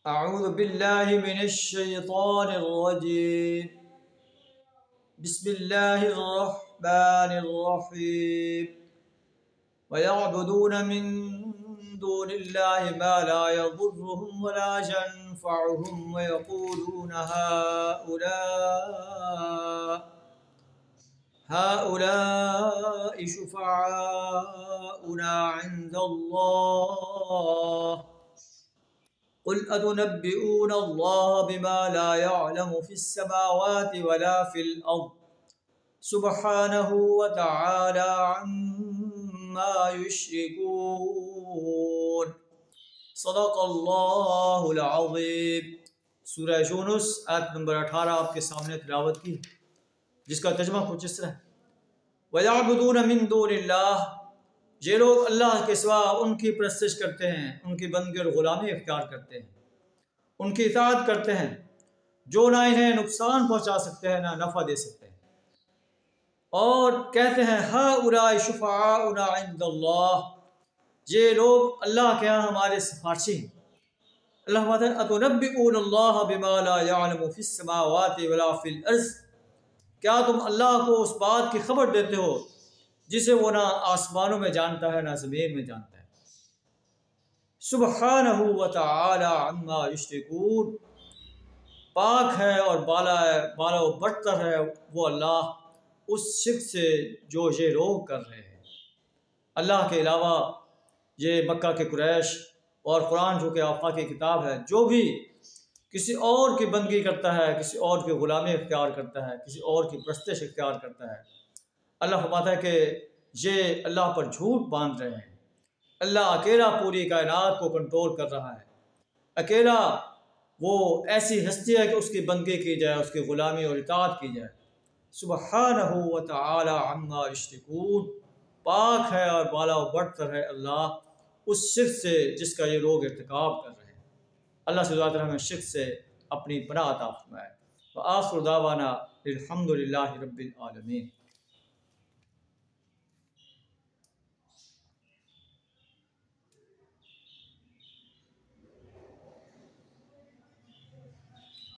أعوذ بالله من الشيطان الرجيم. بسم الله الرحمن الرحيم. ويعبدون من دون الله ما لا يضرهم ولا ينفعهم ويقولون هؤلاء شفعاؤنا عند الله قل أتنبئون الله بما لا يعلم في السماوات ولا في الأرض سبحانه وتعالى عما يشركون. صدق اللہ العظیم. سورہ یونس آیت نمبر 18 آپ کے سامنے تلاوت کی، جس کا ترجمہ کچھ اس طرح ہے: وَيَعْبُدُونَ مِن دُونِ اللَّهِ، یہ لوگ اللہ کے سوا ان کی پرستش کرتے ہیں، ان کی بندگی اور غلامی اختیار کرتے ہیں، ان کی اطاعت کرتے ہیں، جو نہ انہیں نقصان پہنچا سکتے ہیں نہ نفع دے سکتے ہیں، اور کہتے ہیں ہؤلاء شفعاؤنا عند اللہ، یہ لوگ اللہ کے ہاں ہمارے سفارشی ہیں۔ اللہ فرماتا ہے اتنبئون اللہ بما لا يعلم في السماوات ولا في الارض، کیا تم اللہ کو اس بات کی خبر دیتے ہو جسے وہ نہ آسمانوں میں جانتا ہے نہ زمین میں جانتا ہے۔ سبحانہ وتعالی عما یشرکون، پاک ہے اور بالا و برتر ہے وہ اللہ اس شرک سے جو یہ لوگ کر رہے ہیں۔ اللہ کے علاوہ یہ مکہ کے قریش اور قرآن جو کہ آفاق کی کتاب ہے، جو بھی کسی اور کی بندگی کرتا ہے، کسی اور کی غلامی اختیار کرتا ہے، کسی اور کی پرستش اختیار کرتا ہے، اللہ فرماتا ہے کہ یہ اللہ پر جھوٹ باندھ رہے ہیں۔ اللہ اکیلا پوری کائنات کو کنٹرول کر رہا ہے، اکیلا وہ ایسی ہستی ہے کہ اس کی بندگی کی جائے، اس کی غلامی اور اطاعت کی جائے۔ سبحانہ وتعالی عما یشرکون، پاک ہے اور بالا و برتر ہے اللہ اس شرک سے جس کا یہ لوگ ارتکاب کر رہے ہیں۔ اللہ سے دعا ہمیں شرک سے اپنی پناہ عطا فرمائے۔ وآخر دعوانا الحمد للہ رب العالمین۔